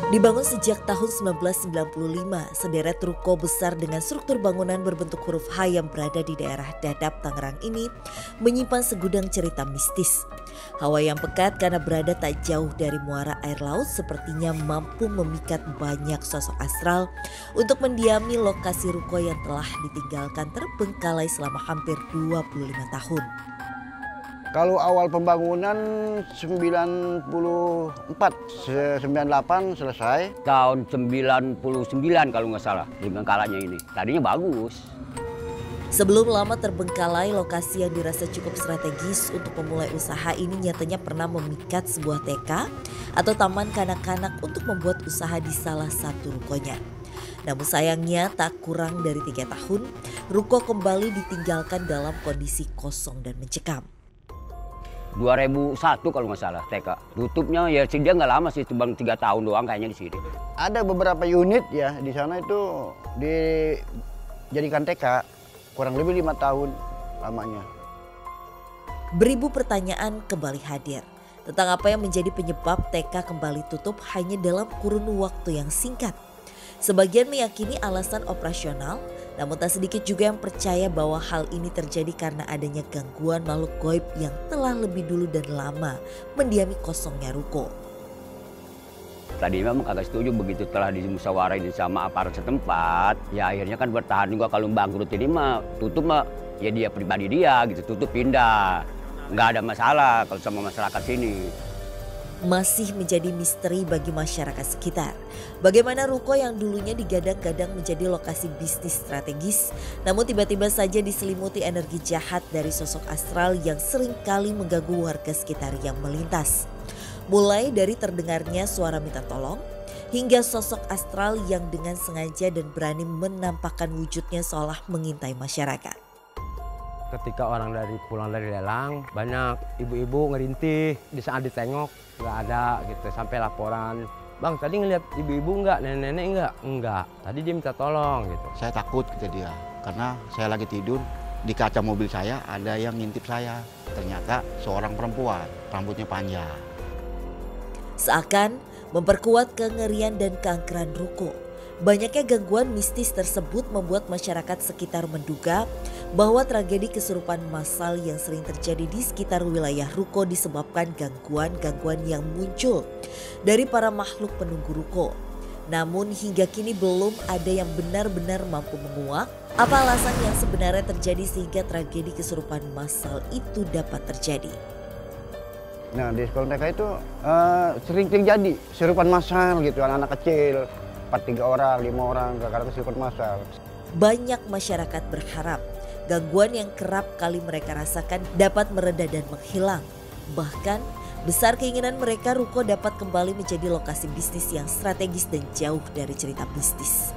Dibangun sejak tahun 1995, sederet ruko besar dengan struktur bangunan berbentuk huruf H yang berada di daerah Dadap, Tangerang ini menyimpan segudang cerita mistis. Hawa yang pekat karena berada tak jauh dari muara air laut sepertinya mampu memikat banyak sosok astral untuk mendiami lokasi ruko yang telah ditinggalkan terbengkalai selama hampir 25 tahun. Kalau awal pembangunan 94, 98 selesai. Tahun 99 kalau nggak salah, terbengkalainya ini. Tadinya bagus. Sebelum lama terbengkalai, lokasi yang dirasa cukup strategis untuk memulai usaha ini nyatanya pernah memikat sebuah TK atau taman kanak-kanak untuk membuat usaha di salah satu rukonya. Namun sayangnya tak kurang dari 3 tahun, ruko kembali ditinggalkan dalam kondisi kosong dan mencekam. 2001 kalau nggak salah TK. Tutupnya ya dia nggak lama sih, cuma 3 tahun doang kayaknya di sini. Ada beberapa unit ya di sana itu dijadikan TK, kurang lebih 5 tahun lamanya. Beribu pertanyaan kembali hadir tentang apa yang menjadi penyebab TK kembali tutup hanya dalam kurun waktu yang singkat. Sebagian meyakini alasan operasional, namun tak sedikit juga yang percaya bahwa hal ini terjadi karena adanya gangguan makhluk gaib yang telah lebih dulu dan lama mendiami kosongnya ruko. Tadi memang kagak setuju, begitu telah dimusyawarahin sama aparat setempat, ya akhirnya kan bertahan juga. Kalau bangkrut ini mah tutup mah ya dia pribadi dia gitu, tutup pindah. Nggak ada masalah kalau sama masyarakat sini. Masih menjadi misteri bagi masyarakat sekitar. Bagaimana ruko yang dulunya digadang-gadang menjadi lokasi bisnis strategis, namun tiba-tiba saja diselimuti energi jahat dari sosok astral yang seringkali mengganggu warga sekitar yang melintas. Mulai dari terdengarnya suara minta tolong, hingga sosok astral yang dengan sengaja dan berani menampakkan wujudnya seolah mengintai masyarakat. Ketika orang pulang dari lelang, banyak ibu-ibu ngerintih. Di saat ditengok nggak ada gitu, sampai laporan, "Bang, tadi ngeliat ibu-ibu nggak, nenek-nenek nggak?" "Enggak, tadi dia minta tolong," gitu. Saya takut kata dia, karena saya lagi tidur, di kaca mobil saya ada yang ngintip saya. Ternyata seorang perempuan, rambutnya panjang. Seakan memperkuat kengerian dan keangkeran ruko. Banyaknya gangguan mistis tersebut membuat masyarakat sekitar menduga bahwa tragedi kesurupan massal yang sering terjadi di sekitar wilayah ruko disebabkan gangguan-gangguan yang muncul dari para makhluk penunggu ruko. Namun hingga kini belum ada yang benar-benar mampu menguak apa alasan yang sebenarnya terjadi sehingga tragedi kesurupan massal itu dapat terjadi. Nah di sekolah TK itu sering terjadi kesurupan massal gitu, anak-anak kecil. 4, 3 orang, 5 orang, karena kesurupan massal. Banyak masyarakat berharap gangguan yang kerap kali mereka rasakan dapat mereda dan menghilang. Bahkan besar keinginan mereka ruko dapat kembali menjadi lokasi bisnis yang strategis dan jauh dari cerita mistis.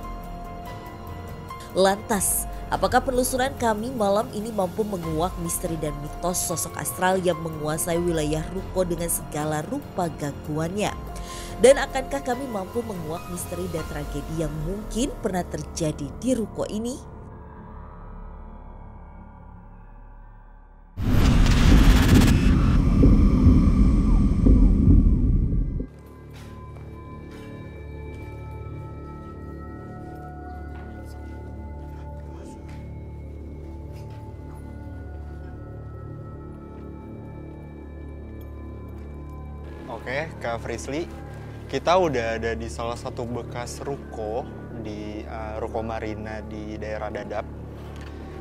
Lantas, apakah penelusuran kami malam ini mampu menguak misteri dan mitos sosok astral yang menguasai wilayah ruko dengan segala rupa gangguannya? Dan akankah kami mampu menguak misteri dan tragedi yang mungkin pernah terjadi di ruko ini? Oke, Kak Frisly, kita udah ada di salah satu bekas ruko di Ruko Marina di daerah Dadap.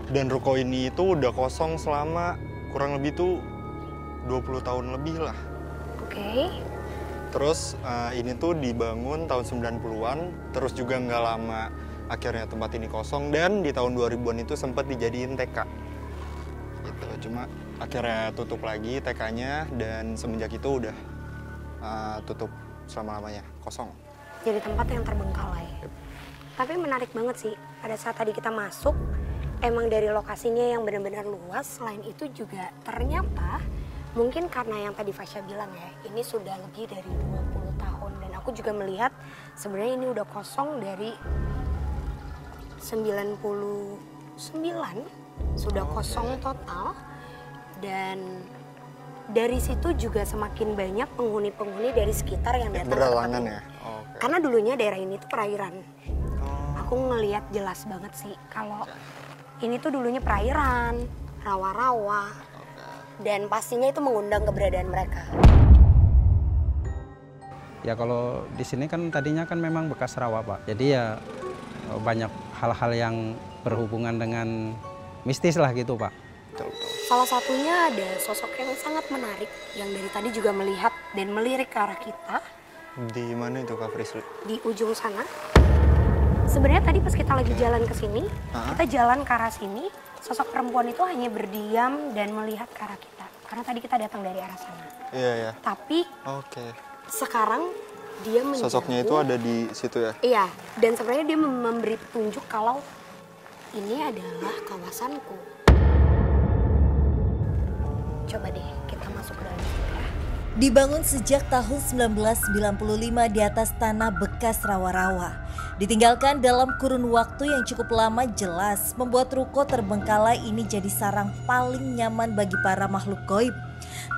Dan ruko ini itu udah kosong selama kurang lebih tuh 20 tahun lebih lah. Oke. Terus ini tuh dibangun tahun 90-an, terus juga nggak lama akhirnya tempat ini kosong, dan di tahun 2000-an itu sempat dijadiin TK. Gitu. Cuma akhirnya tutup lagi TK-nya, dan semenjak itu udah tutup selama-lamanya, kosong. Jadi tempat yang terbengkalai. Yep. Tapi menarik banget sih, pada saat tadi kita masuk, emang dari lokasinya yang benar-benar luas, selain itu juga ternyata mungkin karena yang tadi Fasya bilang ya, ini sudah lebih dari 20 tahun. Dan aku juga melihat sebenarnya ini udah kosong dari 99, sudah kosong total. Dan dari situ juga semakin banyak penghuni-penghuni dari sekitar yang datang ke tempat ini. Ya? Oh, okay. Karena dulunya daerah ini tuh perairan. Aku ngelihat jelas banget sih kalau ini tuh dulunya perairan, rawa-rawa, dan pastinya itu mengundang keberadaan mereka. Ya kalau di sini kan tadinya kan memang bekas rawa Pak. Jadi ya banyak hal-hal yang berhubungan dengan mistis lah gitu Pak. Salah satunya ada sosok yang sangat menarik yang dari tadi juga melihat dan melirik ke arah kita. Di mana itu Kak Frisly? Di ujung sana. Sebenarnya tadi pas kita lagi jalan ke sini, kita jalan ke arah sini, sosok perempuan itu hanya berdiam dan melihat ke arah kita. Karena tadi kita datang dari arah sana. Iya, ya. Tapi sekarang dia menjauh. Sosoknya itu ada di situ ya? Iya, dan sebenarnya dia memberi petunjuk kalau ini adalah kawasanku. Coba deh kita masuk ke dalam situ ya. Dibangun sejak tahun 1995 di atas tanah bekas rawa-rawa. Ditinggalkan dalam kurun waktu yang cukup lama jelas membuat ruko terbengkalai ini jadi sarang paling nyaman bagi para makhluk gaib.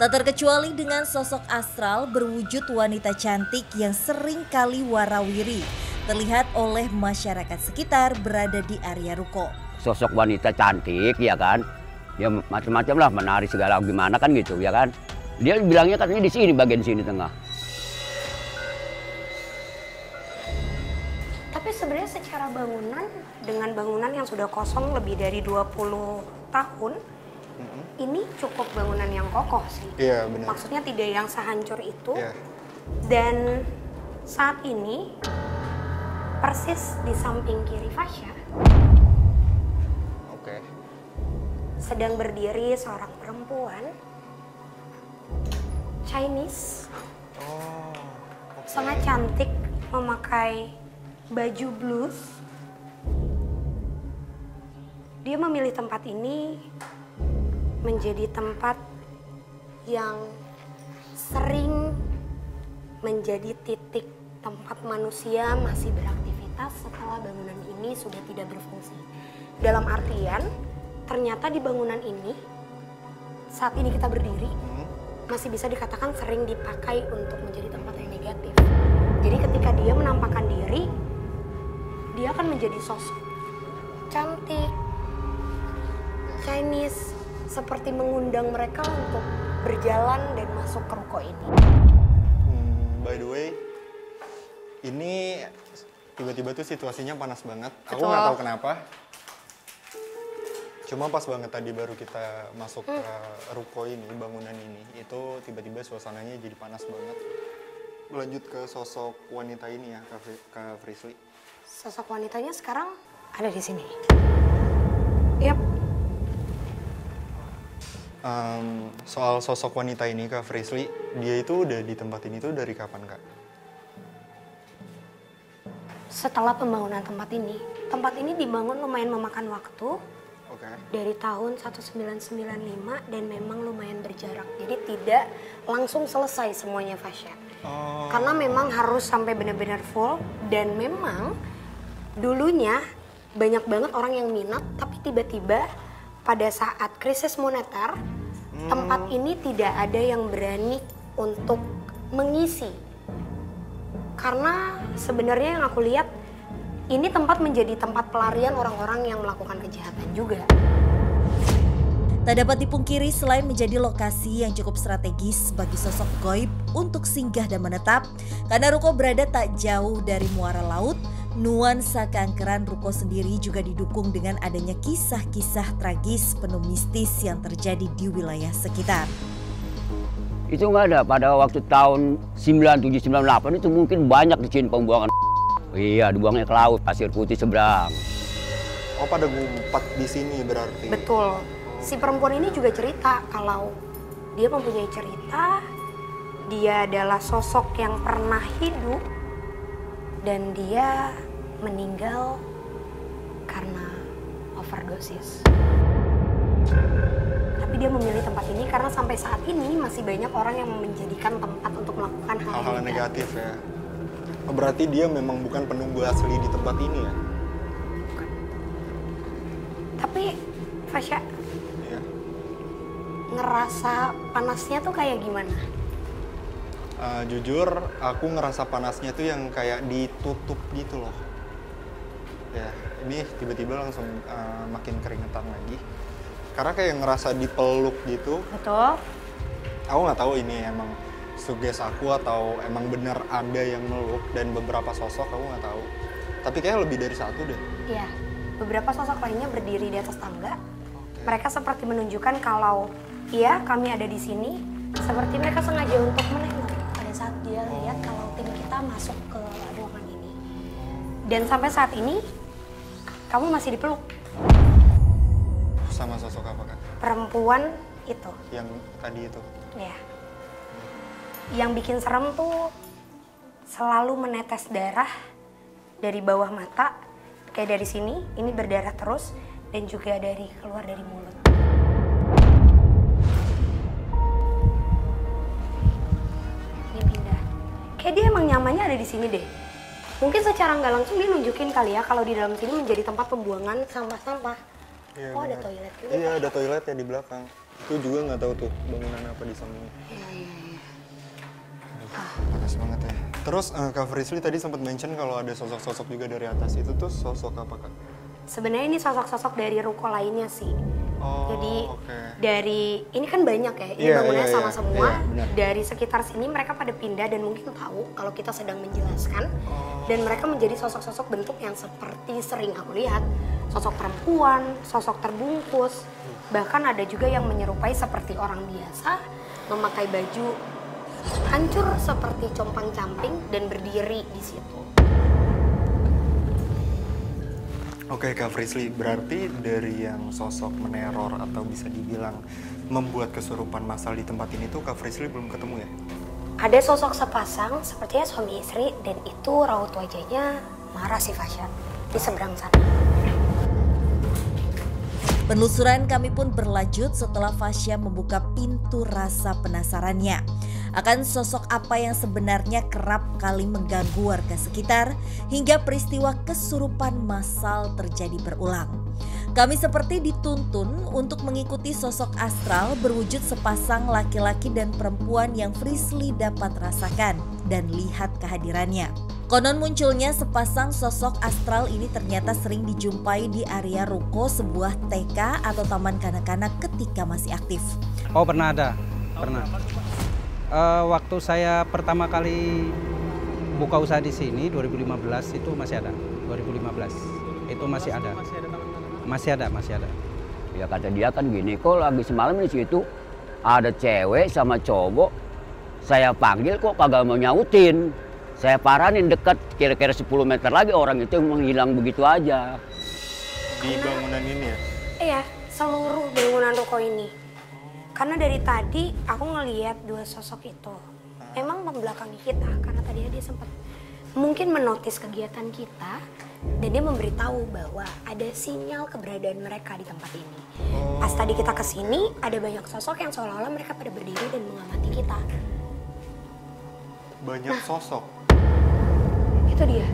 Tak terkecuali dengan sosok astral berwujud wanita cantik yang sering kali warawiri terlihat oleh masyarakat sekitar berada di area ruko. Sosok wanita cantik ya kan, ya macam-macam lah, menari segala gimana kan gitu ya kan. Dia bilangnya katanya di sini, bagian sini tengah. Tapi sebenarnya secara bangunan, dengan bangunan yang sudah kosong lebih dari 20 tahun, ini cukup bangunan yang kokoh sih. Iya, benar. Maksudnya tidak yang sehancur itu. Iya. Dan saat ini, persis di samping kiri Fasya, sedang berdiri seorang perempuan Chinese, sangat cantik, memakai baju blues. Dia memilih tempat ini menjadi tempat yang sering menjadi titik tempat manusia masih beraktivitas setelah bangunan ini sudah tidak berfungsi. Dalam artian, ternyata di bangunan ini, saat ini kita berdiri, masih bisa dikatakan sering dipakai untuk menjadi tempat yang negatif. Jadi ketika dia menampakkan diri, dia akan menjadi sosok cantik, Chinese, seperti mengundang mereka untuk berjalan dan masuk ke ruko ini. By the way, ini tiba-tiba tuh situasinya panas banget. Betul. Aku nggak tahu kenapa. Cuma pas banget tadi baru kita masuk ke ruko ini, bangunan ini, itu tiba-tiba suasananya jadi panas banget. Lanjut ke sosok wanita ini ya, Kak Frisly. Sosok wanitanya sekarang ada di sini. Yap. Soal sosok wanita ini, Kak Frisly, dia itu udah di tempat ini tuh dari kapan, Kak? Setelah pembangunan tempat ini dibangun lumayan memakan waktu. Dari tahun 1995 dan memang lumayan berjarak. Jadi tidak langsung selesai semuanya Fasya. Karena memang harus sampai benar-benar full dan memang dulunya banyak banget orang yang minat, tapi tiba-tiba pada saat krisis moneter tempat ini tidak ada yang berani untuk mengisi. Karena sebenarnya yang aku lihat ini tempat menjadi tempat pelarian orang-orang yang melakukan kejahatan juga. Tak dapat dipungkiri selain menjadi lokasi yang cukup strategis bagi sosok gaib untuk singgah dan menetap, karena ruko berada tak jauh dari muara laut, nuansa keangkeran ruko sendiri juga didukung dengan adanya kisah-kisah tragis penuh mistis yang terjadi di wilayah sekitar. Itu nggak ada, pada waktu tahun 97-98 itu mungkin banyak di sini pembuangan. Iya, dibuangnya ke laut, pasir putih seberang. Oh, pada ngumpet di sini berarti? Betul. Si perempuan ini juga cerita kalau dia mempunyai cerita, dia adalah sosok yang pernah hidup dan dia meninggal karena overdosis. Tapi dia memilih tempat ini karena sampai saat ini masih banyak orang yang menjadikan tempat untuk melakukan hal-hal negatif ya. Berarti dia memang bukan penunggu asli di tempat ini ya? Bukan. Tapi Fasya, ngerasa panasnya tuh kayak gimana? Jujur, aku ngerasa panasnya tuh yang kayak ditutup gitu loh. Ya, ini tiba-tiba langsung makin keringetan lagi. Karena kayak ngerasa dipeluk gitu. Betul. Aku nggak tahu ini emang suges aku atau emang bener ada yang meluk, dan beberapa sosok aku nggak tahu. Tapi kayak lebih dari satu deh. Iya, beberapa sosok lainnya berdiri di atas tangga. Mereka seperti menunjukkan kalau iya kami ada di sini. Seperti mereka sengaja untuk menengok pada saat dia lihat kalau tim kita masuk ke ruangan ini. Dan sampai saat ini kamu masih dipeluk. Sama sosok apa, Kak? Perempuan itu. Yang tadi itu. Ya. Yang bikin serem tuh selalu menetes darah dari bawah mata, kayak dari sini, ini berdarah terus, dan juga dari keluar dari mulut. Ini pindah. Kayak dia emang nyamannya ada di sini deh. Mungkin secara nggak langsung dia nunjukin kali ya kalau di dalam sini menjadi tempat pembuangan sampah-sampah. Iya, Oh, ada benar. toilet juga. Iya, ada toilet ya di belakang. Itu juga nggak tahu tuh bangunan apa di sana. Panas banget ya. Terus Kak Frisly tadi sempat mention kalau ada sosok-sosok juga dari atas. Itu tuh sosok apa, Kak? Sebenarnya ini sosok-sosok dari ruko lainnya sih. Oh, Jadi oke. dari ini kan banyak ya, ini Iya, bangunannya iya, sama iya. semua. Iya, benar. Dari sekitar sini mereka pada pindah dan mungkin tahu kalau kita sedang menjelaskan. Dan mereka menjadi sosok-sosok bentuk yang seperti sering aku lihat. Sosok perempuan, sosok terbungkus. Bahkan ada juga yang menyerupai seperti orang biasa, memakai baju hancur seperti compang-camping dan berdiri di situ. Oke, Kak Frisly, berarti dari yang sosok meneror atau bisa dibilang membuat kesurupan massal di tempat ini tuh Kak Frisly belum ketemu ya? Ada sosok sepasang sepertinya suami istri dan itu raut wajahnya marah si Fasya di seberang sana. Penelusuran kami pun berlanjut setelah Fasya membuka pintu rasa penasarannya akan sosok apa yang sebenarnya kerap kali mengganggu warga sekitar hingga peristiwa kesurupan massal terjadi berulang. Kami seperti dituntun untuk mengikuti sosok astral berwujud sepasang laki-laki dan perempuan yang Frisly dapat rasakan dan lihat kehadirannya. Konon munculnya sepasang sosok astral ini ternyata sering dijumpai di area ruko sebuah TK atau taman kanak-kanak ketika masih aktif. Oh, pernah ada, pernah. Waktu saya pertama kali buka usaha di sini 2015 itu masih ada. 2015 itu masih ada. Masih ada. Ya kata dia kan gini, kok lagi semalam di situ ada cewek sama cowok. Saya panggil kok kagak mau nyautin. Saya paranin dekat, kira-kira 10 meter lagi orang itu menghilang begitu aja. Di bangunan ini ya? Iya, seluruh bangunan ruko ini. Karena dari tadi aku ngelihat dua sosok itu. Memang membelakangi kita karena tadi dia sempat mungkin menotis kegiatan kita dan dia memberitahu bahwa ada sinyal keberadaan mereka di tempat ini. Pas tadi kita kesini ada banyak sosok yang seolah-olah mereka pada berdiri dan mengamati kita. Banyak sosok. Itu dia.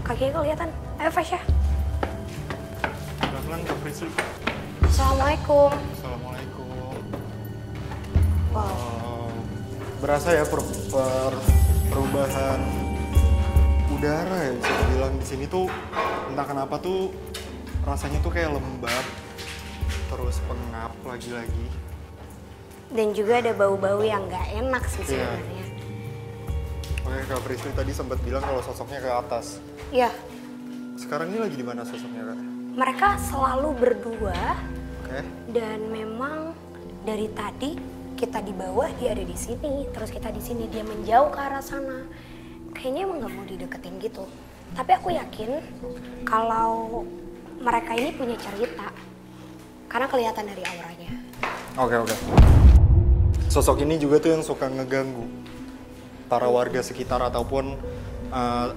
Kakinya kelihatan. Ayo Fasya. Pelan-pelan Kak Frisly. Assalamualaikum. Assalamualaikum. Wow. Berasa ya perubahan udara ya bisa dibilang di sini tuh entah kenapa tuh rasanya tuh kayak lembab terus pengap lagi-lagi. Dan juga ada bau-bau yang nggak enak sih Iya. sebenarnya. Oke, Kak Frisly tadi sempat bilang kalau sosoknya ke atas. Iya. Sekarang ini lagi di mana sosoknya, Kak? Mereka selalu berdua Oke. dan memang dari tadi kita di bawah dia ada di sini, terus kita di sini dia menjauh ke arah sana. Kayaknya emang nggak mau dideketin gitu. Tapi aku yakin kalau mereka ini punya cerita karena kelihatan dari auranya. Oke. Sosok ini juga tuh yang suka ngeganggu para warga sekitar ataupun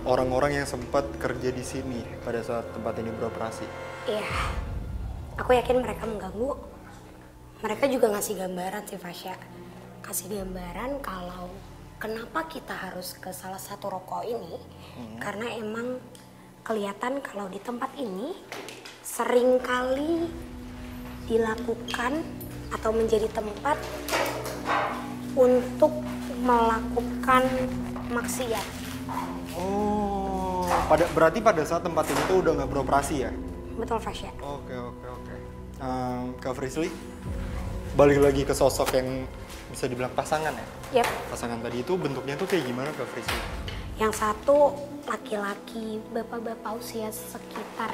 orang-orang yang sempat kerja di sini pada saat tempat ini beroperasi. Iya, aku yakin mereka mengganggu. Mereka juga ngasih gambaran sih Fasya. Kasih gambaran kalau kenapa kita harus ke salah satu ruko ini. Karena emang kelihatan kalau di tempat ini seringkali dilakukan atau menjadi tempat untuk melakukan maksiat. Oh, berarti pada saat tempat ini tuh udah nggak beroperasi ya? Betul, Fasya. Oke. Kak Frisly, balik lagi ke sosok yang bisa dibilang pasangan ya? Yep. Pasangan tadi itu bentuknya tuh kayak gimana Kak Frisly? Yang satu laki-laki, bapak-bapak usia sekitar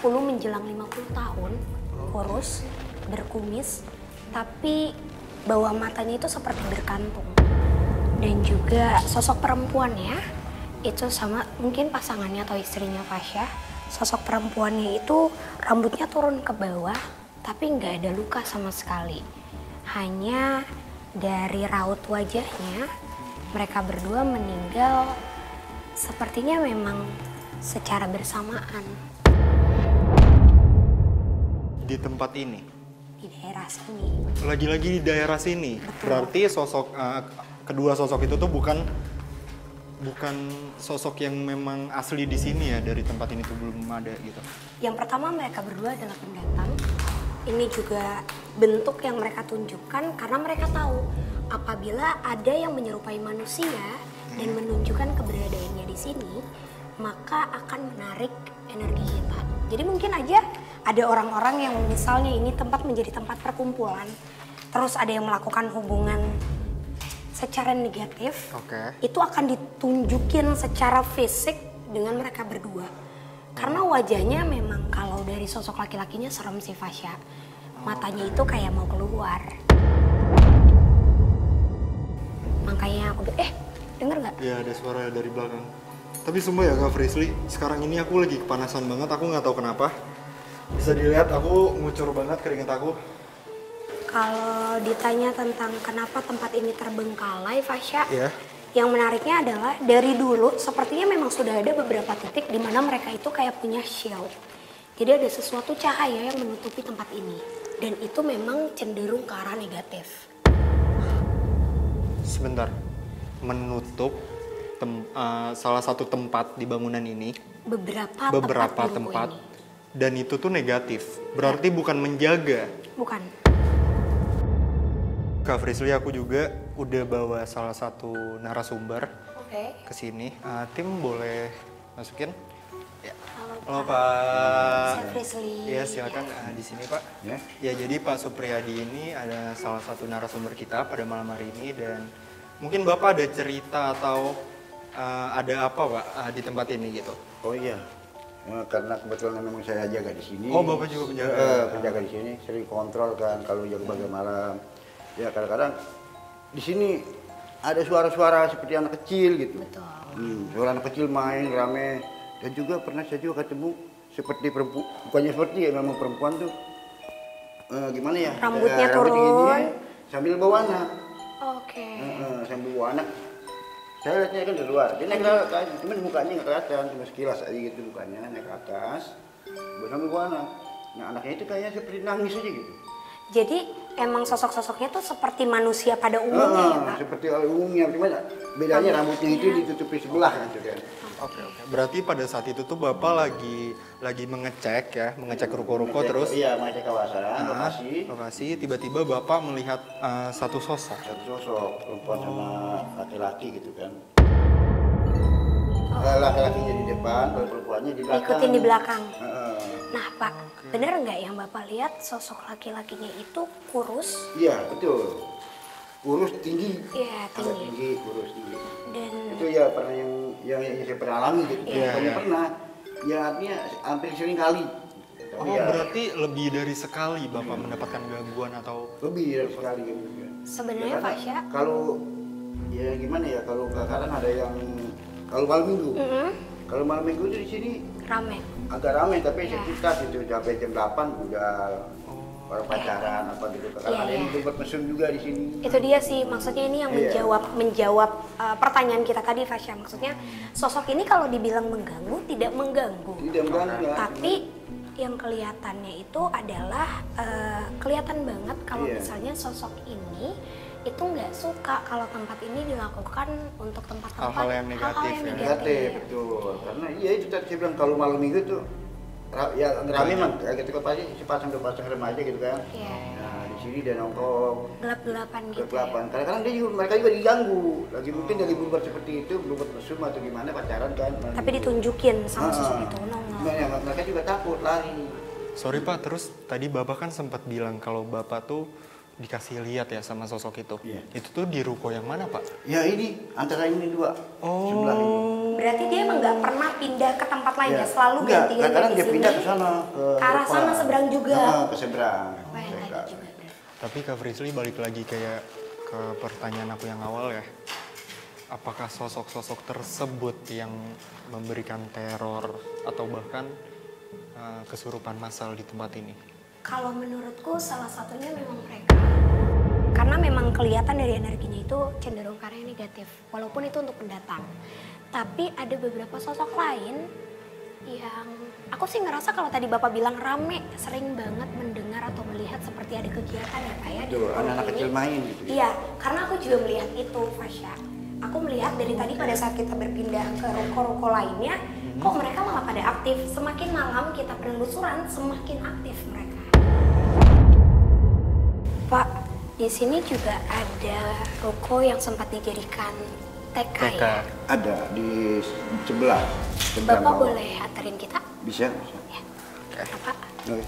40 menjelang 50 tahun, kurus, berkumis, tapi bawah matanya itu seperti berkantung. Dan juga sosok perempuan ya, itu sama mungkin pasangannya atau istrinya Fasya. Sosok perempuannya itu rambutnya turun ke bawah, tapi nggak ada luka sama sekali. Hanya dari raut wajahnya, mereka berdua meninggal sepertinya memang secara bersamaan. Di tempat ini? Di daerah sini. Lagi-lagi di daerah sini? Betul. Berarti kedua sosok itu tuh bukan sosok yang memang asli di sini ya, dari tempat ini tuh belum ada gitu. Yang pertama mereka berdua adalah pendatang. Ini juga bentuk yang mereka tunjukkan karena mereka tahu apabila ada yang menyerupai manusia dan menunjukkan keberadaannya di sini, maka akan menarik energi kita. Jadi mungkin aja ada orang-orang yang misalnya ini tempat menjadi tempat perkumpulan, terus ada yang melakukan hubungan secara negatif, itu akan ditunjukin secara fisik dengan mereka berdua. Karena wajahnya memang kalau dari sosok laki-lakinya serem sih Fasya. Matanya itu kayak mau keluar. Makanya aku denger nggak? Iya, ada suara dari belakang. Tapi sumpah ya Kak Frisly, sekarang ini aku lagi kepanasan banget, aku nggak tahu kenapa. Bisa dilihat aku ngucur banget keringet aku. Kalau ditanya tentang kenapa tempat ini terbengkalai, Fasya, Iya. yang menariknya adalah dari dulu sepertinya memang sudah ada beberapa titik di mana mereka itu kayak punya shield. Jadi ada sesuatu cahaya yang menutupi tempat ini. Dan itu memang cenderung ke arah negatif. Sebentar, menutup salah satu tempat di bangunan ini, Beberapa tempat, ini. dan itu tuh negatif. Berarti bukan menjaga. Bukan. Kak Frisly, aku juga udah bawa salah satu narasumber Oke. ke sini. Tim boleh masukin? Ya. Halo Pak. Chef Frisly. Iya, silakan di sini Pak. Ya, jadi Pak Supriyadi ini ada salah satu narasumber kita pada malam hari ini, dan mungkin Bapak ada cerita atau ada apa Pak di tempat ini gitu? Oh iya, karena kebetulan memang saya jaga di sini. Oh, Bapak juga penjaga? Penjaga di sini, sering kontrol kan kalau jaga malam. Ya kadang-kadang di sini ada suara-suara seperti anak kecil gitu. Betul. Suara anak kecil main rame. Dan juga pernah saya juga ketemu seperti perempuan, bukannya seperti ya, memang perempuan tuh gimana ya? Rambutnya rambut turun. gini ya, sambil bawa anak. Oke. Sambil bawa anak. Saya lihatnya kan dari luar, dia naik ke atas, cuman mukanya nggak kelihatan, cuma sekilas aja gitu mukanya, naik ke atas, sambil bawa anak. Nah anaknya itu kayaknya seperti nangis aja gitu. Jadi emang sosok-sosoknya tuh seperti manusia pada umumnya ya Pak? Seperti umumnya, cuma bedanya rambutnya itu ditutupi sebelah gitu kan. Oke. Berarti pada saat itu tuh Bapak lagi mengecek ya, mengecek ruko-ruko terus. Iya, mengecek kawasan, lokasi. Tiba-tiba Bapak melihat satu sosok. Satu sosok perempuan sama laki-laki gitu kan. Laki-lakinya di depan, kalau perempuannya di belakang. Ikutin di belakang. Nah Pak, benar nggak yang Bapak lihat sosok laki-lakinya itu kurus? Iya, betul. Kurus tinggi. Iya, Agak tinggi. tinggi, kurus tinggi. Dan Itu ya pernah yang saya pernah alami gitu. Bukannya pernah. Ya artinya hampir sering kali. Oh, Tapi ya, berarti lebih dari sekali Bapak mendapatkan gangguan atau lebih dari sekali gitu kan. sebenarnya Karena Fasya, kalau ya gimana ya, kalau kadang ada yang kalau malam minggu. Kalau malam minggu itu di sini rame. agak ramai, tapi sekitar gitu sampai jam 8 udah orang pacaran apa gitu. Karena ada yang tempat mesum juga di sini. Itu dia sih, maksudnya ini yang menjawab pertanyaan kita tadi Fasya. Maksudnya sosok ini kalau dibilang mengganggu, tidak mengganggu. Tidak mengganggu ya. Tapi yang kelihatannya itu adalah kelihatan banget kalau misalnya sosok ini itu nggak suka kalau tempat ini dilakukan untuk tempat-tempat hal-hal yang negatif, Negatif, betul. Karena iya itu tadi saya bilang kalau malam minggu tuh ya rame mah kayak gitu pasti sepasang dua pasang remaja gitu kan. Iya. Nah di sini dia nongkrong. Gelap-gelapan gitu. Gelap-gelapan. Kadang-kadang dia juga, mereka juga diganggu. Lagi mungkin dari bubar seperti itu, bubar mesum atau gimana pacaran kan. Tapi ditunjukin sama sosok itu nongol. Mereka juga takut lari. Sorry Pak, terus tadi Bapak kan sempat bilang kalau Bapak tuh dikasih lihat ya sama sosok itu. Iya. Itu tuh di ruko yang mana Pak? Ya ini, antara ini dua. Oh. Sebelah ini. Berarti dia emang nggak pernah pindah ke tempat lain ya? Selalu Enggak, ganti-ganti kadang-kadang di dia sini. pindah ke sana. Ke arah depan. sana seberang juga. Ke seberang. Wah, yang Saya tadi juga. Tapi Kak Frisly balik lagi kayak ke pertanyaan aku yang awal ya. Apakah sosok-sosok tersebut yang memberikan teror atau bahkan kesurupan massal di tempat ini? Kalau menurutku salah satunya memang mereka. Karena memang kelihatan dari energinya itu cenderung ke arah yang negatif. Walaupun itu untuk pendatang. Tapi ada beberapa sosok lain yang aku sih ngerasa kalau tadi Bapak bilang rame, sering banget mendengar atau melihat seperti ada kegiatan ya Pak ya. di Tuh, ruko anak-anak ini. kecil main gitu. Iya, karena aku juga melihat itu Fasya. Aku melihat dari tadi pada saat kita berpindah ke ruko-ruko lainnya, kok mereka malah pada aktif. Semakin malam kita penelusuran, semakin aktif mereka. Pak, di sini juga ada ruko yang sempat dijadikan TK ya. Ada di sebelah. Bapak bawah. boleh anterin kita? Bisa, bisa. Ya. Bapak. Oke.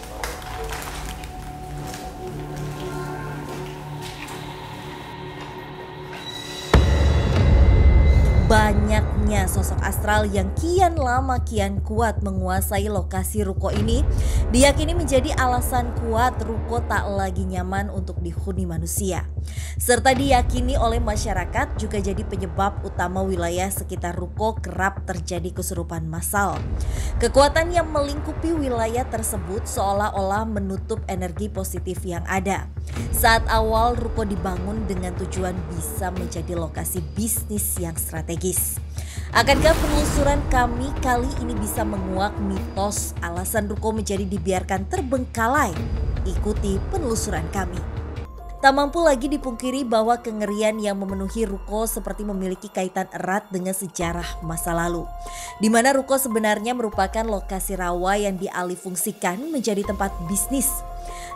Banyaknya sosok astral yang kian lama kian kuat menguasai lokasi ruko ini diyakini menjadi alasan kuat ruko tak lagi nyaman untuk dihuni manusia. Serta diyakini oleh masyarakat juga jadi penyebab utama wilayah sekitar ruko kerap terjadi kesurupan massal. Kekuatan yang melingkupi wilayah tersebut seolah-olah menutup energi positif yang ada. Saat awal ruko dibangun dengan tujuan bisa menjadi lokasi bisnis yang strategis. Akankah penelusuran kami kali ini bisa menguak mitos alasan ruko menjadi dibiarkan terbengkalai? Ikuti penelusuran kami. Tak mampu lagi dipungkiri bahwa kengerian yang memenuhi ruko seperti memiliki kaitan erat dengan sejarah masa lalu. Di mana ruko sebenarnya merupakan lokasi rawa yang dialihfungsikan menjadi tempat bisnis.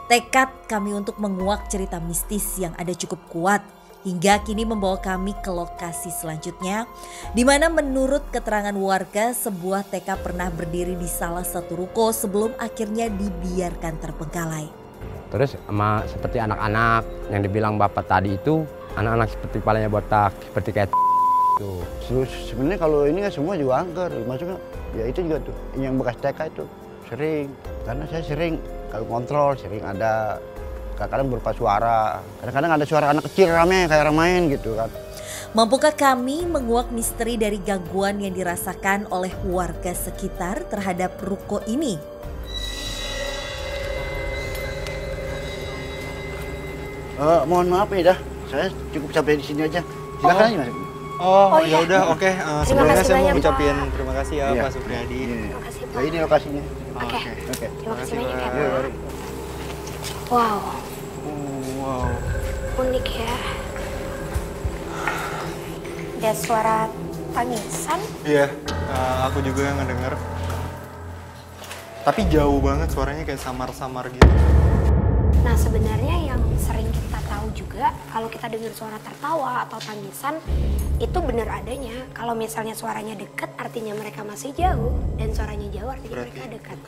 Tekad kami untuk menguak cerita mistis yang ada cukup kuat hingga kini membawa kami ke lokasi selanjutnya, di mana menurut keterangan warga sebuah TK pernah berdiri di salah satu ruko sebelum akhirnya dibiarkan terbengkalai. Terus sama seperti anak-anak yang dibilang bapak tadi itu, anak-anak seperti kepalanya botak, seperti kayak itu. Sebenarnya kalau ini kan semua juga angker, maksudnya ya itu juga tuh yang bekas TK itu sering, karena saya sering kalau kontrol sering ada kadang-kadang berupa suara, kadang-kadang ada suara anak kecil rame kayak orang main gitu kan. Mampukah kami menguak misteri dari gangguan yang dirasakan oleh warga sekitar terhadap ruko ini? Mohon maaf ya dah, saya cukup sampai di sini aja. Silakan aja Mas. Oh, iya. ya udah, oke. Terima Sebelumnya kasih saya mau banyak, ucapin Pak. terima kasih ya Iya. Pak Supriyadi. Terima kasih Nah, Pak. ini lokasinya. Oke. Oke. Terima kasih banyak ya Pak. Iya, Pak. mari. Wow, Wow. unik ya. Ada suara tangisan. Iya, aku juga ngedenger. Tapi jauh banget suaranya kayak samar-samar gitu. Nah sebenarnya yang sering kita tahu juga kalau kita dengar suara tertawa atau tangisan itu benar adanya. Kalau misalnya suaranya dekat artinya mereka masih jauh dan suaranya jauh artinya mereka dekat.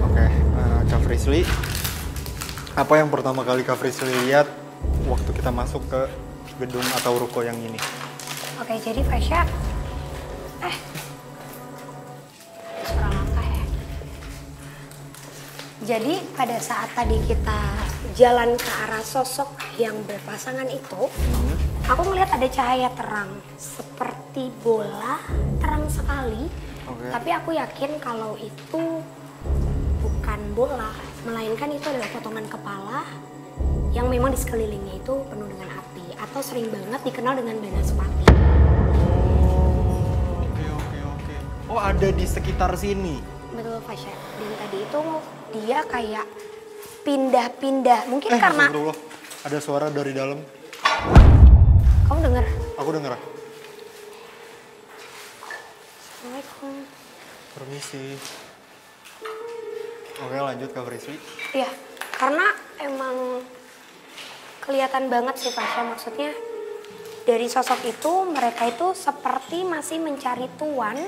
Oke, Kak Frisly, apa yang pertama kali Kak Frisly lihat waktu kita masuk ke gedung atau ruko yang ini? Oke jadi Fasya, suara langkah ya. Jadi pada saat tadi kita jalan ke arah sosok yang berpasangan itu, aku melihat ada cahaya terang seperti bola, terang sekali. Oke. Tapi aku yakin kalau itu bukan bola, melainkan itu adalah potongan kepala yang memang di sekelilingnya itu penuh dengan api atau sering banget dikenal dengan banaspati. Oke. Oh, ada di sekitar sini. Betul Fasya. Dan tadi itu dia kayak pindah-pindah. Mungkin karena Astagfirullah, ada suara dari dalam. kamu dengar? Aku denger. Assalamualaikum. Permisi. Oke, lanjut Kak Frisly. Iya, Karena emang kelihatan banget sih Fasya, maksudnya dari sosok itu mereka itu seperti masih mencari tuan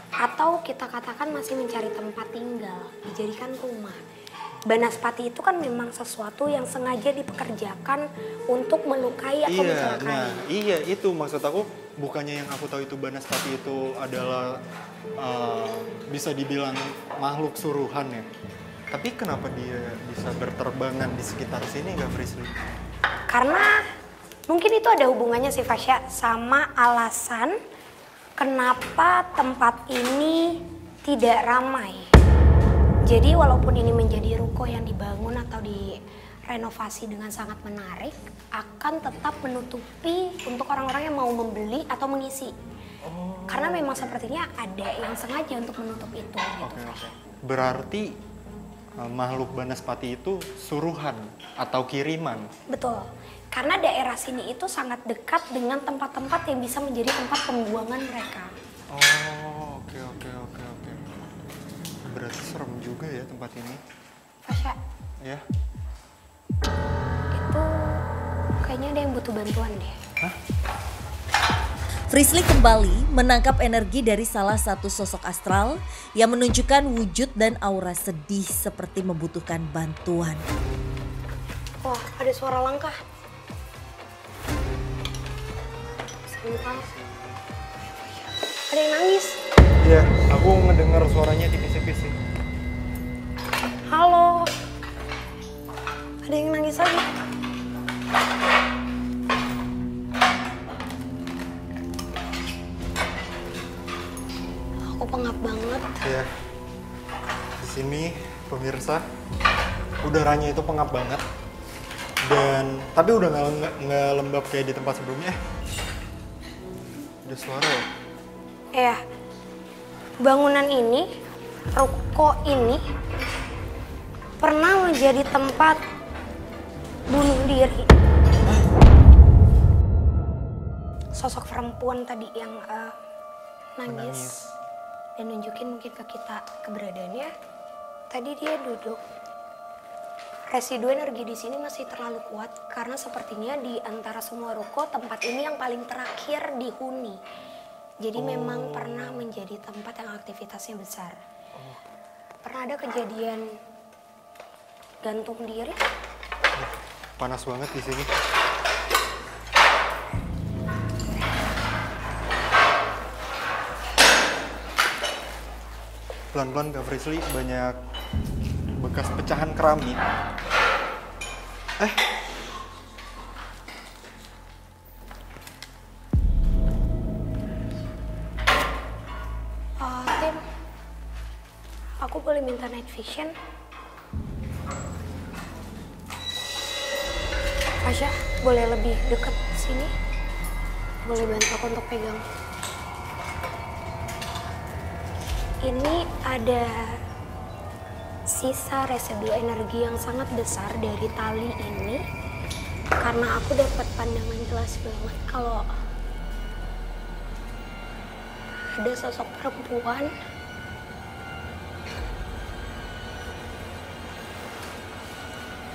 atau kita katakan masih mencari tempat tinggal, dijadikan rumah. Banaspati itu kan memang sesuatu yang sengaja dipekerjakan untuk melukai atau mencelakai. Nah, iya itu maksud aku, bukannya yang aku tahu itu Banaspati itu adalah bisa dibilang makhluk suruhan ya. Tapi kenapa dia bisa berterbangan di sekitar sini nggak Frisly? Karena mungkin itu ada hubungannya sih Fasya sama alasan kenapa tempat ini tidak ramai. Jadi walaupun ini menjadi ruko yang dibangun atau direnovasi dengan sangat menarik, akan tetap menutupi untuk orang-orang yang mau membeli atau mengisi. Karena memang sepertinya ada yang sengaja untuk menutup itu. Gitu. Oke. Berarti makhluk Banaspati itu suruhan atau kiriman. Betul. Karena daerah sini itu sangat dekat dengan tempat-tempat yang bisa menjadi tempat pembuangan mereka. Oh, oke. Berarti serem juga ya tempat ini. Fasya, Ya. itu kayaknya ada yang butuh bantuan deh. Hah? Frisly kembali menangkap energi dari salah satu sosok astral yang menunjukkan wujud dan aura sedih seperti membutuhkan bantuan. Wah, ada suara langkah. Sebentar. Ada yang nangis. Iya, aku ngedengar suaranya tipis-tipis sih. Halo. Ada yang nangis lagi. Aku pengap banget. Iya. Di sini pemirsa, udaranya itu pengap banget. Dan tapi udah nggak lembab kayak di tempat sebelumnya. Ada suara ya? Iya. Bangunan ini, ruko ini pernah menjadi tempat bunuh diri. Sosok perempuan tadi yang nangis dan nunjukin mungkin ke kita keberadaannya. Tadi dia duduk. Residu energi di sini masih terlalu kuat karena sepertinya di antara semua ruko tempat ini yang paling terakhir dihuni. Jadi memang pernah menjadi tempat yang aktivitasnya besar. Pernah ada kejadian gantung diri? Panas banget di sini. Pelan-pelan Kak Frisly, banyak bekas pecahan keramik. Tim, aku boleh minta night vision? Fasya, boleh lebih dekat sini? Boleh bantu aku untuk pegang? Ini ada sisa residu energi yang sangat besar dari tali ini. Karena aku dapat pandangan jelas banget kalau ada sosok perempuan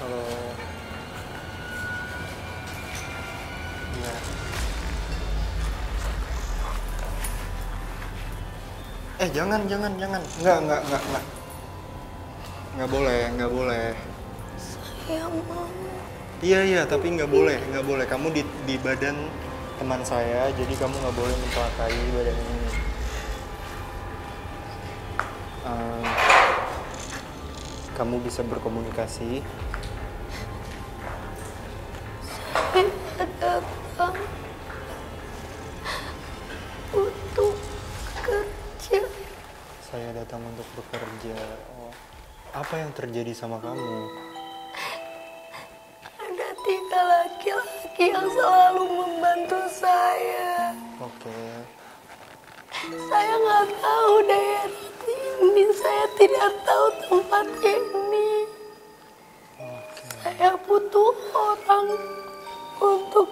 Kalau ya. Jangan. Enggak. Nggak boleh. saya mau. Iya, tapi nggak boleh. Kamu di badan teman saya, jadi kamu nggak boleh mencelakai badan ini. Kamu bisa berkomunikasi. Saya datang untuk kerja. Saya datang untuk bekerja. Oh, apa yang terjadi sama kamu? Ada 3 laki-laki yang selalu membantu saya. Oke. Saya nggak tahu daerah ini, saya tidak tahu tempat ini. Saya butuh orang untuk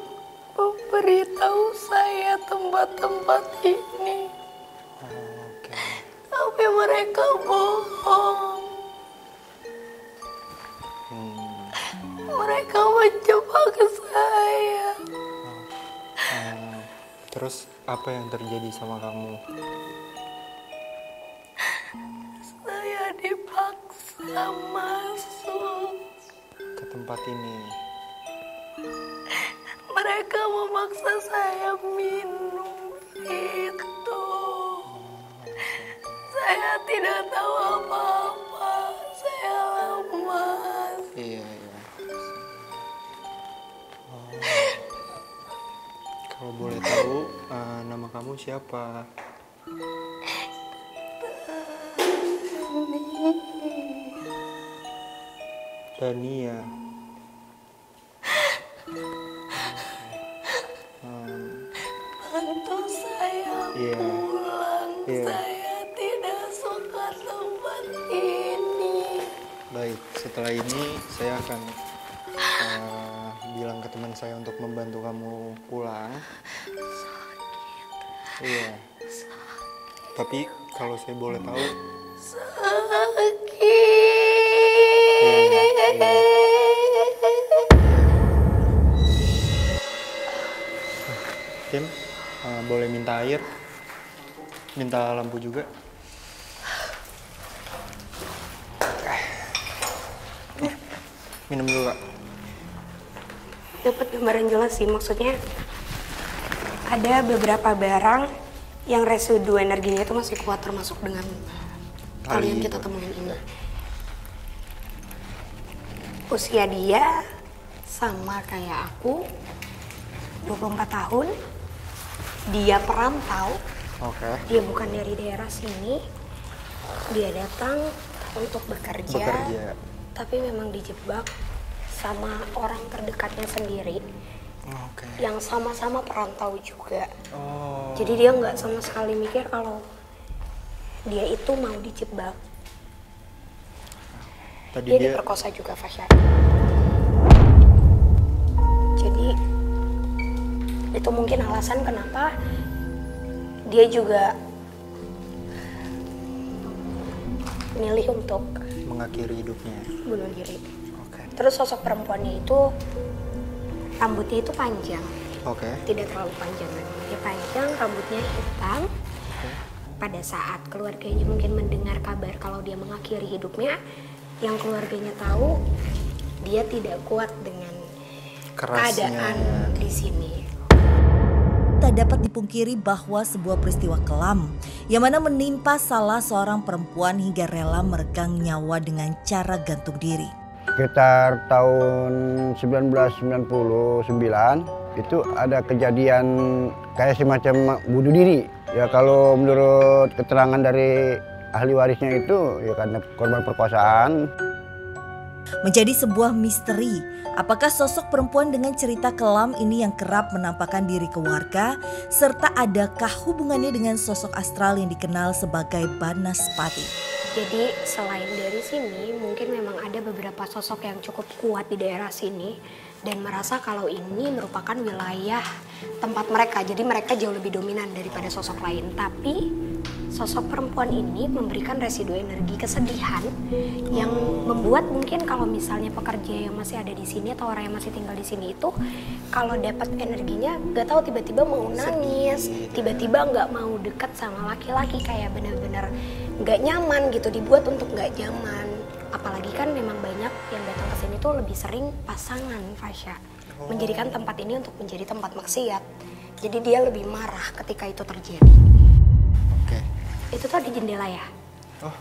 memberitahu saya tempat-tempat ini. Oke. Tapi mereka bohong. ke saya. Terus apa yang terjadi sama kamu? Saya dipaksa masuk. Ke tempat ini. Mereka memaksa saya minum itu. Saya tidak tahu apa-apa. Saya lemas. Iya. Kalau boleh tahu, nama kamu siapa? Dania. Bantu saya pulang. Saya tidak suka tempat ini. Baik, setelah ini saya akan bilang ke teman saya untuk membantu kamu pulang. Iya. Tapi kalau saya boleh tahu. Sakit. Tim, boleh minta air? Minta lampu juga? Minum dulu, Kak. Dapat gambaran jelas sih, maksudnya ada beberapa barang yang residu energinya itu masih kuat, termasuk dengan kali yang kita temuin ini. Usia dia sama kayak aku, 24 tahun. Dia perantau. Oke. Dia bukan dari daerah sini. Dia datang untuk bekerja. Tapi memang dijebak sama orang terdekatnya sendiri. Oke. Yang sama-sama perantau juga. Oh. Jadi dia nggak sama sekali mikir kalau dia itu mau dijebak. Tadi Dia dia diperkosa juga, Fasya. Jadi itu mungkin alasan kenapa dia juga milih untuk mengakhiri hidupnya. bunuh diri. Oke. Terus sosok perempuannya itu rambutnya itu panjang, Oke. tidak terlalu panjang. Dia panjang, rambutnya hitam. Pada saat keluarganya mungkin mendengar kabar kalau dia mengakhiri hidupnya, yang keluarganya tahu dia tidak kuat dengan Kerasnya. keadaan di sini. Tak dapat dipungkiri bahwa sebuah peristiwa kelam yang mana menimpa salah seorang perempuan hingga rela meregang nyawa dengan cara gantung diri. Sekitar tahun 1999 itu ada kejadian kayak semacam bunuh diri. Ya kalau menurut keterangan dari ahli warisnya itu ya karena korban perkosaan. Menjadi sebuah misteri, apakah sosok perempuan dengan cerita kelam ini yang kerap menampakkan diri ke warga, serta adakah hubungannya dengan sosok astral yang dikenal sebagai Banaspati? Jadi selain dari sini, mungkin memang ada beberapa sosok yang cukup kuat di daerah sini dan merasa kalau ini merupakan wilayah tempat mereka. Jadi mereka jauh lebih dominan daripada sosok lain. Tapi sosok perempuan ini memberikan residu energi kesedihan yang membuat mungkin kalau misalnya pekerja yang masih ada di sini atau orang yang masih tinggal di sini itu kalau dapat energinya gak tahu tiba-tiba mau nangis, tiba-tiba nggak mau dekat sama laki-laki, kayak benar-benar nggak nyaman gitu, dibuat untuk nggak nyaman. Apalagi kan memang banyak yang datang ke sini tuh lebih sering pasangan, Fasya. Menjadikan tempat ini untuk menjadi tempat maksiat. Jadi dia lebih marah ketika itu terjadi. Oke. Itu tuh di jendela ya? Oh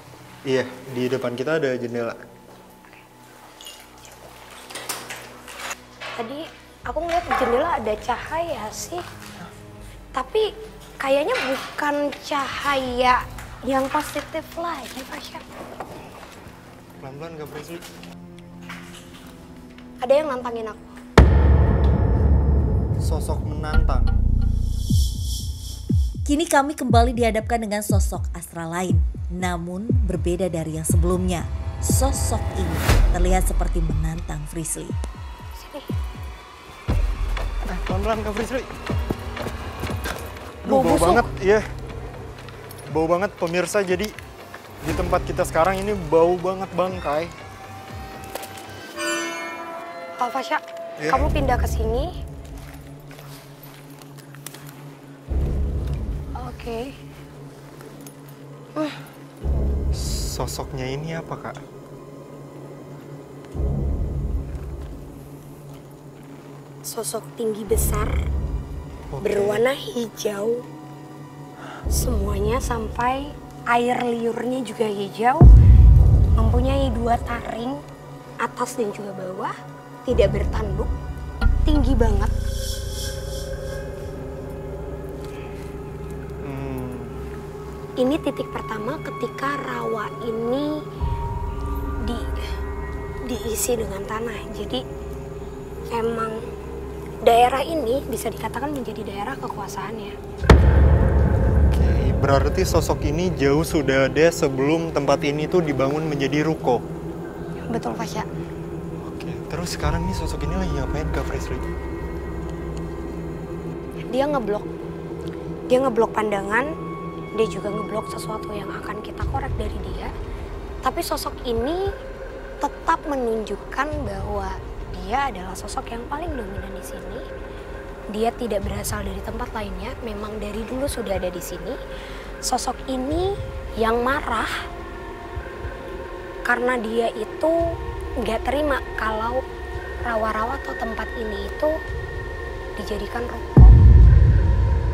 iya, di depan kita ada jendela. Tadi aku ngeliat di jendela ada cahaya sih. Tapi kayaknya bukan cahaya yang positif lagi, Fasya. Pelan-pelan Kak Frisly. Ada yang nantangin aku. Sosok menantang. Kini kami kembali dihadapkan dengan sosok astral lain, namun berbeda dari yang sebelumnya. Sosok ini terlihat seperti menantang Frisly. Sini. Pelan-pelan Kak Frisly. Bau Bau busuk. banget, iya. Bau banget pemirsa, jadi di tempat kita sekarang ini bau banget bangkai. Fasya, Iya. Kamu pindah ke sini. Oke. Sosoknya ini apa, Kak? Sosok tinggi besar, Oke. berwarna hijau. Semuanya sampai air liurnya juga hijau. Mempunyai 2 taring, atas dan juga bawah. Tidak bertanduk, tinggi banget. Ini titik pertama ketika rawa ini diisi dengan tanah. Jadi emang daerah ini bisa dikatakan menjadi daerah kekuasaannya. Oke, berarti sosok ini jauh sudah ada sebelum tempat ini tuh dibangun menjadi ruko. Betul, Fasya. Oke, terus sekarang nih sosok ini lagi ngapain, Kak Fresly? Dia ngeblok pandangan. Dia juga ngeblok sesuatu yang akan kita korek dari dia. Tapi sosok ini tetap menunjukkan bahwa dia adalah sosok yang paling dominan di sini. Dia tidak berasal dari tempat lainnya, memang dari dulu sudah ada di sini. Sosok ini yang marah karena dia itu nggak terima kalau rawa-rawa atau tempat ini itu dijadikan ruko.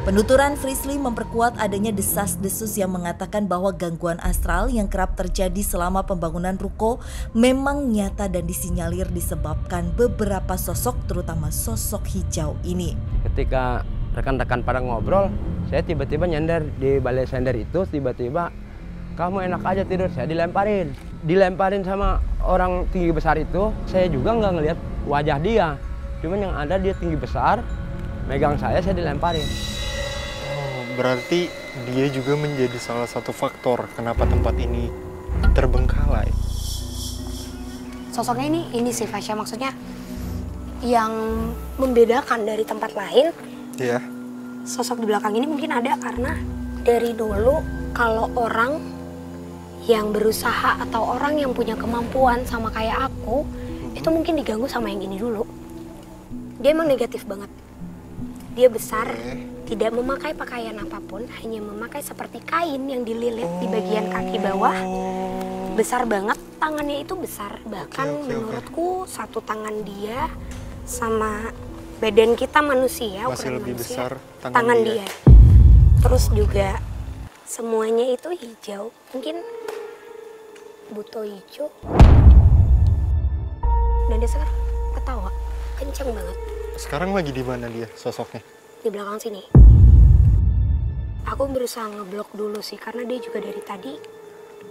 Penuturan Frisly memperkuat adanya desas-desus yang mengatakan bahwa gangguan astral yang kerap terjadi selama pembangunan ruko memang nyata dan disinyalir disebabkan beberapa sosok, terutama sosok hijau ini. Ketika rekan-rekan pada ngobrol, saya tiba-tiba nyender di balai sender itu, tiba-tiba kamu enak aja tidur, saya dilemparin sama orang tinggi besar itu. Saya juga nggak ngelihat wajah dia, cuman yang ada dia tinggi besar, megang saya dilemparin. Berarti dia juga menjadi salah satu faktor kenapa tempat ini terbengkalai. Sosoknya ini sih Fasya, maksudnya yang membedakan dari tempat lain. Iya. Sosok di belakang ini mungkin ada karena dari dulu kalau orang yang berusaha atau orang yang punya kemampuan sama kayak aku, itu mungkin diganggu sama yang ini dulu. Dia emang negatif banget. Dia besar, tidak memakai pakaian apapun, hanya memakai seperti kain yang dililit di bagian kaki bawah. Besar banget, tangannya itu besar. Bahkan menurutku satu tangan dia sama badan kita manusia, masih ukuran lebih manusia, besar tangan dia. Terus juga semuanya itu hijau, mungkin buto hijau. Dan dia sekarang ketawa, kencang banget. Sekarang lagi di mana dia sosoknya? Di belakang sini. Aku berusaha ngeblok dulu sih, karena dia juga dari tadi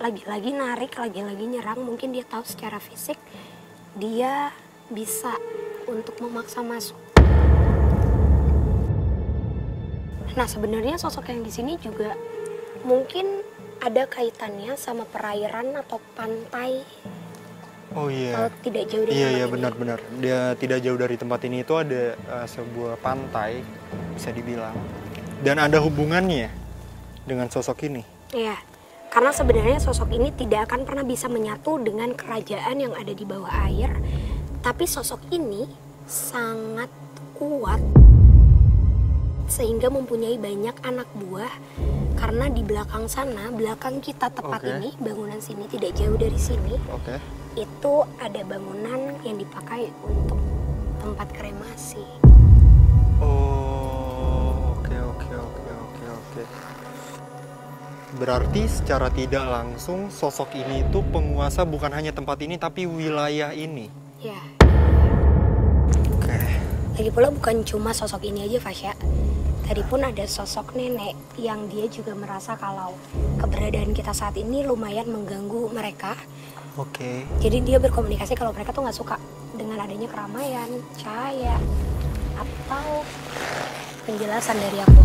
lagi-lagi narik, lagi-lagi nyerang. Mungkin dia tahu secara fisik dia bisa untuk memaksa masuk. Nah, sebenarnya sosok yang di sini juga mungkin ada kaitannya sama perairan atau pantai. Oh iya. Kalau tidak jauh dari Iya tempat ini. benar-benar. Dia tidak jauh dari tempat ini itu ada sebuah pantai bisa dibilang. Dan ada hubungannya dengan sosok ini. Iya. Karena sebenarnya sosok ini tidak akan pernah bisa menyatu dengan kerajaan yang ada di bawah air. Tapi sosok ini sangat kuat sehingga mempunyai banyak anak buah. Karena di belakang sana, belakang kita tepat ini, bangunan sini tidak jauh dari sini. Itu ada bangunan yang dipakai untuk tempat kremasi. Oh, oke. Berarti secara tidak langsung sosok ini itu penguasa bukan hanya tempat ini tapi wilayah ini. Ya. Oke. Lagi pula bukan cuma sosok ini aja, Fasya. Tadi pun ada sosok nenek yang dia juga merasa kalau keberadaan kita saat ini lumayan mengganggu mereka. Oke. Jadi dia berkomunikasi kalau mereka tuh nggak suka dengan adanya keramaian, cahaya, atau penjelasan dari aku.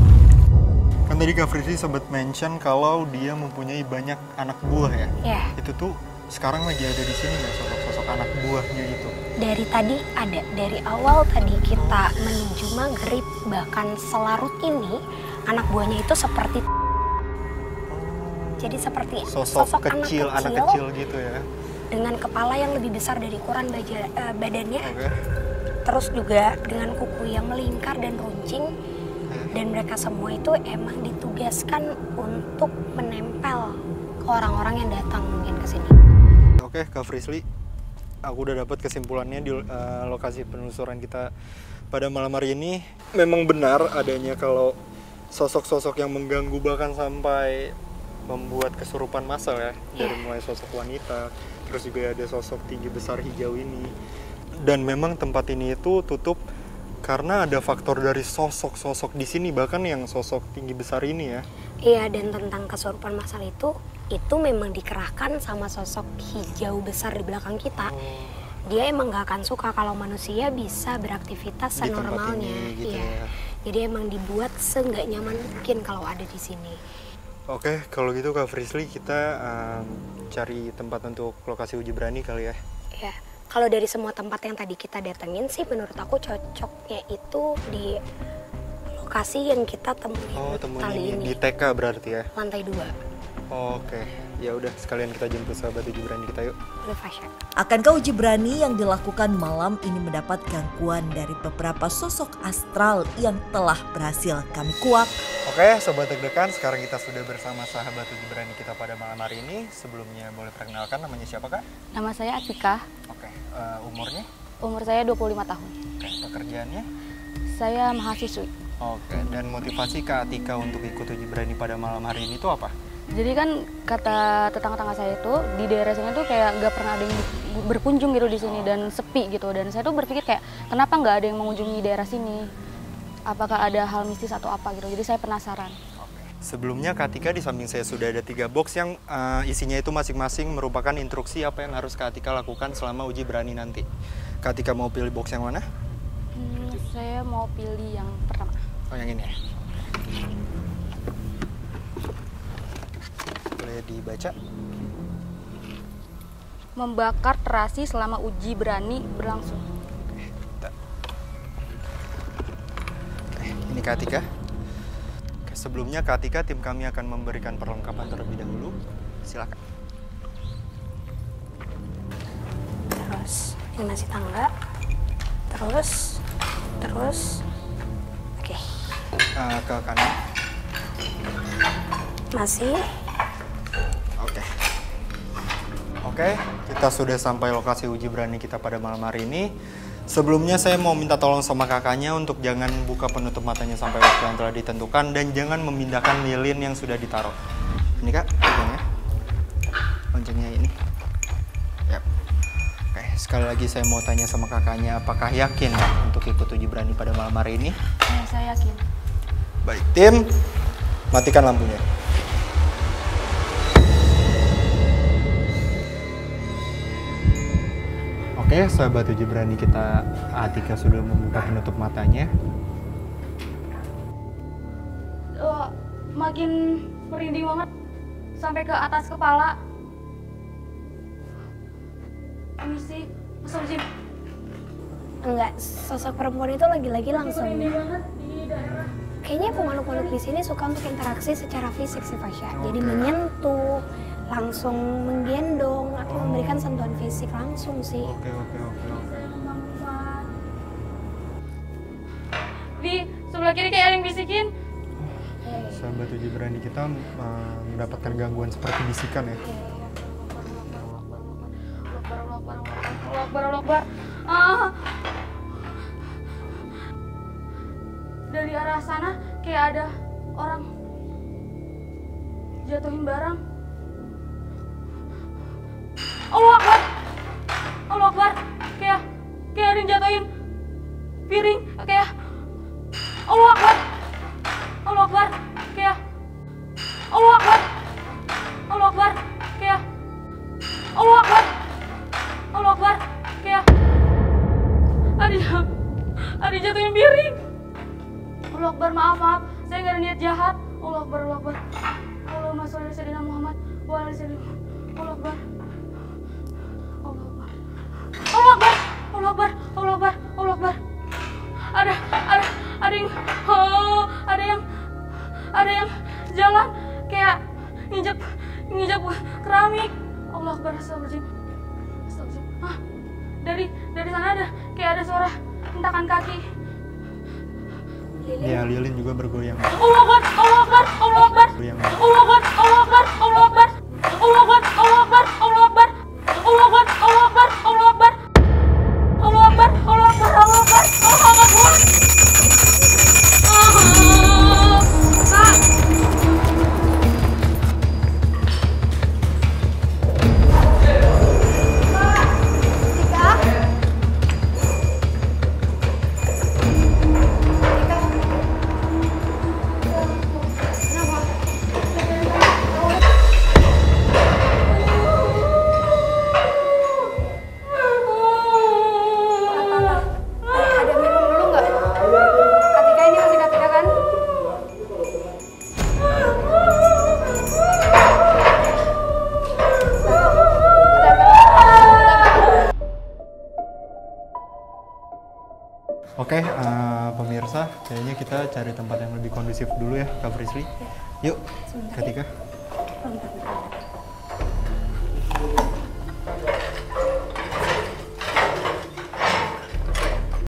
Kan tadi Kak Frisly sempat mention kalau dia mempunyai banyak anak buah ya? Ya. Itu tuh sekarang lagi ada di sini nggak sosok-sosok anak buahnya gitu? Dari tadi ada, dari awal tadi kita menuju maghrib, bahkan selarut ini anak buahnya itu seperti jadi seperti sosok kecil, anak kecil gitu ya? Dengan kepala yang lebih besar dari ukuran badannya. terus juga dengan kuku yang melingkar dan runcing, dan mereka semua itu emang ditugaskan untuk menempel ke orang-orang yang datang mungkin ke sini. Oke, Kak Frisly, aku udah dapat kesimpulannya di lokasi penelusuran kita pada malam hari ini. Memang benar adanya kalau sosok-sosok yang mengganggu bahkan sampai membuat kesurupan massal ya, dari mulai sosok wanita, terus juga ada sosok tinggi besar hijau ini. Dan memang tempat ini itu tutup karena ada faktor dari sosok-sosok di sini, bahkan yang sosok tinggi besar ini ya. Iya, dan tentang kesurupan massal itu memang dikerahkan sama sosok hijau besar di belakang kita. Dia emang gak akan suka kalau manusia bisa beraktivitas senormalnya. Gitu iya. ya. Jadi emang dibuat seenggak nyaman mungkin kalau ada di sini. Oke, kalau gitu Kak Frisly, kita cari tempat untuk lokasi uji berani kali ya. Ya, kalau dari semua tempat yang tadi kita datengin sih, menurut aku cocoknya itu di lokasi yang kita temuin kali ini. Di TK berarti ya? Lantai 2. Oke, ya udah sekalian kita jemput sahabat uji berani kita yuk. Akankah uji berani yang dilakukan malam ini mendapat gangguan dari beberapa sosok astral yang telah berhasil kami kuak? Oke, sobat deg-degan, sekarang kita sudah bersama sahabat uji berani kita pada malam hari ini. Sebelumnya boleh perkenalkan namanya siapa Kak? Nama saya Atika. Oke, umurnya? Umur saya 25 tahun. Oke, pekerjaannya? Saya mahasiswi. Oke, dan motivasi Kak Atika untuk ikut uji berani pada malam hari ini itu apa? Jadi kan kata tetangga-tetangga saya itu di daerah sini tuh kayak nggak pernah ada yang berkunjung gitu di sini dan sepi gitu. Dan saya tuh berpikir kayak kenapa nggak ada yang mengunjungi daerah sini? Apakah ada hal mistis atau apa gitu? Jadi saya penasaran. Sebelumnya Kak Atika di samping saya sudah ada 3 box yang isinya itu masing-masing merupakan instruksi apa yang harus Kak Atika lakukan selama uji berani nanti. Kak Atika mau pilih box yang mana? Saya mau pilih yang pertama. Oh, yang ini ya? Boleh dibaca? Membakar terasi selama uji berani berlangsung. Ini Kak Atika. Sebelumnya Kak Atika, tim kami akan memberikan perlengkapan terlebih dahulu. Silakan. Terus ini masih tangga. Terus. Oke. Ke kanan. Masih. Oke, kita sudah sampai lokasi uji berani kita pada malam hari ini. Sebelumnya saya mau minta tolong sama kakaknya untuk jangan buka penutup matanya sampai waktu yang telah ditentukan dan jangan memindahkan lilin yang sudah ditaruh. Ini Kak, pegangnya. Loncengnya ini. Yap. Oke, sekali lagi saya mau tanya sama kakaknya, apakah yakin untuk ikut uji berani pada malam hari ini? Ya, saya yakin. Baik, tim, matikan lampunya. Oke, sahabat uji berani kita, Atika sudah membuka penutup matanya. Makin merinding banget sampai ke atas kepala. Ini sih, Astagfirullahaladzim. Enggak, sosok perempuan itu lagi-lagi langsung. Kayaknya pemakhluk-pemakhluk di sini suka untuk interaksi secara fisik sih, Fasya. Jadi menyentuh, langsung menggendong atau memberikan sentuhan fisik langsung sih. Oke. Di sebelah kiri kayak ada yang bisikin. Sahabat uji berani kita mendapatkan gangguan seperti bisikan ya. Akbar. Dari arah sana kayak ada orang jatuhin barang. Allah Akbar. Kayak ada yang jatuhin piring. Kayak Allah Akbar. Kayak Allah Akbar. Kayak Allah Akbar. Kayak ada jatuhin piring. Allah Akbar, maaf. Saya nggak ada niat jahat. Allah Akbar. Allahumma sholli ala sayyidina Muhammad wa ala sayyidina Allah Akbar. Allah Akbar. Ada yang jalan kayak nginjak keramik. Allah Akbar, astagfirullahaladzim. Dari sana ada kayak ada suara hentakan kaki. Ya, lilin juga bergoyang. Allah Akbar, Allah Akbar, Allah Akbar. Goyang. Allah Akbar, Allah Akbar, Allah Akbar. Allah Akbar, Allah Akbar, Allah Akbar. Allah Akbar, Allah Akbar, Allah Akbar. Allah Akbar, Allah Akbar, Allah Akbar. Allah Akbar. Oke, pemirsa, kayaknya kita cari tempat yang lebih kondusif dulu ya, Kak Frisly. Yuk, Ketika.